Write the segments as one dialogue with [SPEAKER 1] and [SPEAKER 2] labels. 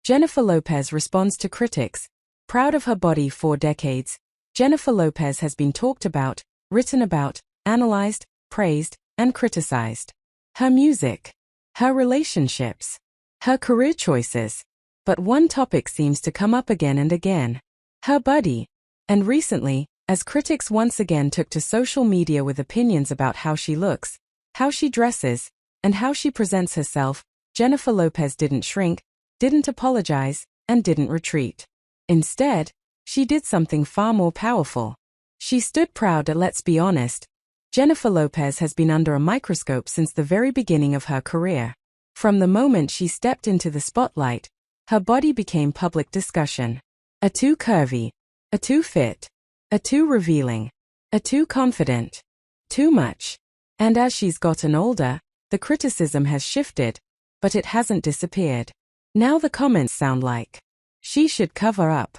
[SPEAKER 1] Jennifer Lopez responds to critics. Proud of her body for decades, Jennifer Lopez has been talked about, written about, analyzed, praised, and criticized. Her music, her relationships, her career choices. But one topic seems to come up again and again. Her body. And recently, as critics once again took to social media with opinions about how she looks, how she dresses, and how she presents herself, Jennifer Lopez didn't shrink, didn't apologize, and didn't retreat. Instead, she did something far more powerful. She stood proud. Let's be honest, Jennifer Lopez has been under a microscope since the very beginning of her career. From the moment she stepped into the spotlight, her body became public discussion. A too curvy, a too fit, a too revealing, a too confident, too much. And as she's gotten older, the criticism has shifted, but it hasn't disappeared. Now the comments sound like, she should cover up.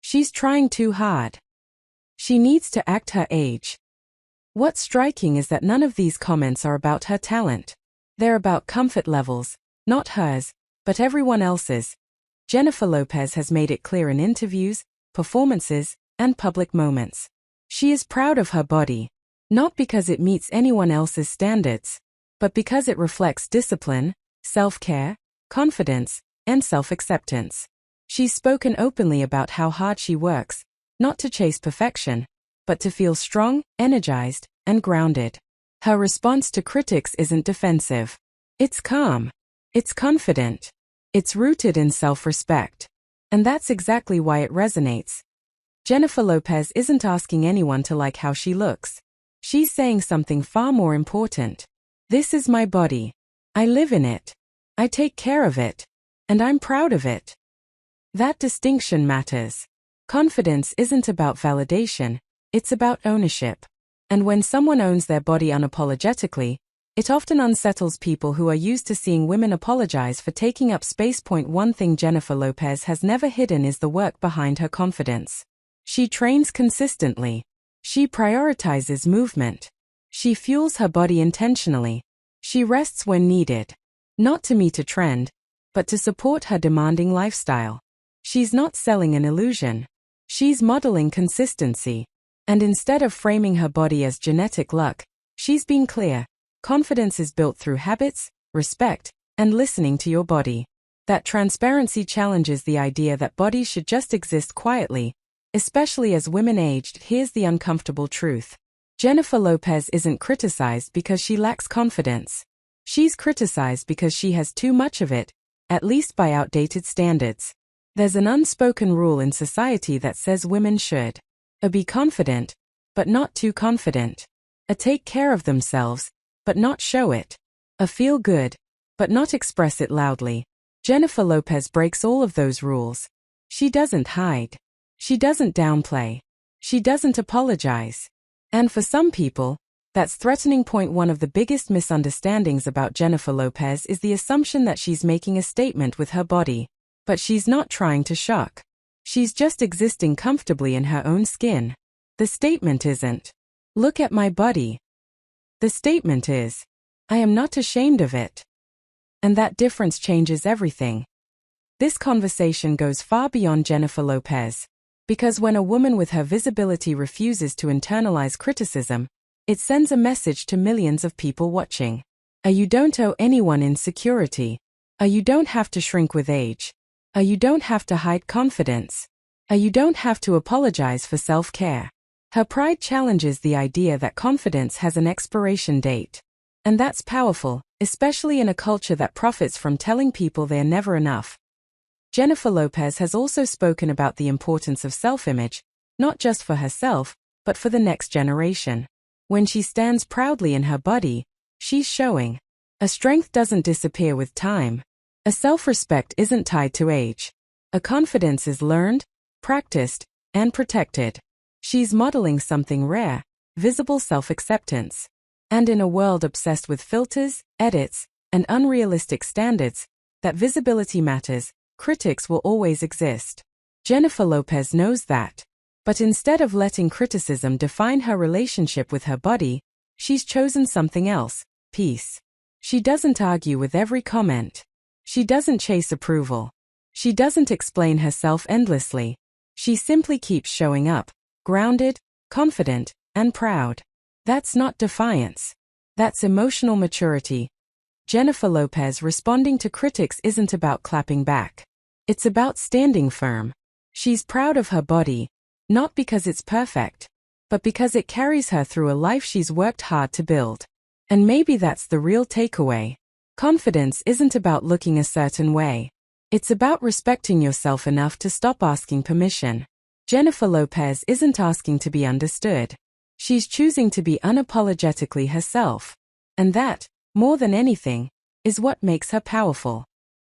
[SPEAKER 1] She's trying too hard. She needs to act her age. What's striking is that none of these comments are about her talent. They're about comfort levels, not hers, but everyone else's. Jennifer Lopez has made it clear in interviews, performances, and public moments. She is proud of her body, not because it meets anyone else's standards, but because it reflects discipline, self-care, confidence, and self-acceptance. She's spoken openly about how hard she works, not to chase perfection, but to feel strong, energized, and grounded. Her response to critics isn't defensive. It's calm. It's confident. It's rooted in self-respect. And that's exactly why it resonates. Jennifer Lopez isn't asking anyone to like how she looks. She's saying something far more important. This is my body. I live in it. I take care of it. And I'm proud of it. That distinction matters. Confidence isn't about validation, it's about ownership. And when someone owns their body unapologetically, it often unsettles people who are used to seeing women apologize for taking up space. One thing Jennifer Lopez has never hidden is the work behind her confidence. She trains consistently. She prioritizes movement. She fuels her body intentionally. She rests when needed. Not to meet a trend, but to support her demanding lifestyle. She's not selling an illusion. She's modeling consistency. And instead of framing her body as genetic luck, she's been clear. Confidence is built through habits, respect, and listening to your body. That transparency challenges the idea that bodies should just exist quietly, especially as women aged. Here's the uncomfortable truth. Jennifer Lopez isn't criticized because she lacks confidence. She's criticized because she has too much of it, at least by outdated standards. There's an unspoken rule in society that says women should be confident, but not too confident. Take care of themselves, but not show it. Feel good, but not express it loudly. Jennifer Lopez breaks all of those rules. She doesn't hide. She doesn't downplay. She doesn't apologize. And for some people, that's threatening. One of the biggest misunderstandings about Jennifer Lopez is the assumption that she's making a statement with her body. But she's not trying to shock. She's just existing comfortably in her own skin. The statement isn't, look at my body. The statement is, I am not ashamed of it. And that difference changes everything. This conversation goes far beyond Jennifer Lopez. Because when a woman with her visibility refuses to internalize criticism, it sends a message to millions of people watching. You don't owe anyone insecurity. You don't have to shrink with age. You don't have to hide confidence. You don't have to apologize for self-care. Her pride challenges the idea that confidence has an expiration date. And that's powerful, especially in a culture that profits from telling people they're never enough. Jennifer Lopez has also spoken about the importance of self-image, not just for herself, but for the next generation. When she stands proudly in her body, she's showing. A strength doesn't disappear with time. A self-respect isn't tied to age. A confidence is learned, practiced, and protected. She's modeling something rare, visible self-acceptance. And in a world obsessed with filters, edits, and unrealistic standards, that visibility matters. Critics will always exist. Jennifer Lopez knows that. But instead of letting criticism define her relationship with her body, she's chosen something else, peace. She doesn't argue with every comment. She doesn't chase approval. She doesn't explain herself endlessly. She simply keeps showing up, grounded, confident, and proud. That's not defiance. That's emotional maturity. Jennifer Lopez responding to critics isn't about clapping back. It's about standing firm. She's proud of her body, not because it's perfect, but because it carries her through a life she's worked hard to build. And maybe that's the real takeaway. Confidence isn't about looking a certain way. It's about respecting yourself enough to stop asking permission. Jennifer Lopez isn't asking to be understood. She's choosing to be unapologetically herself. And that, more than anything, is what makes her powerful.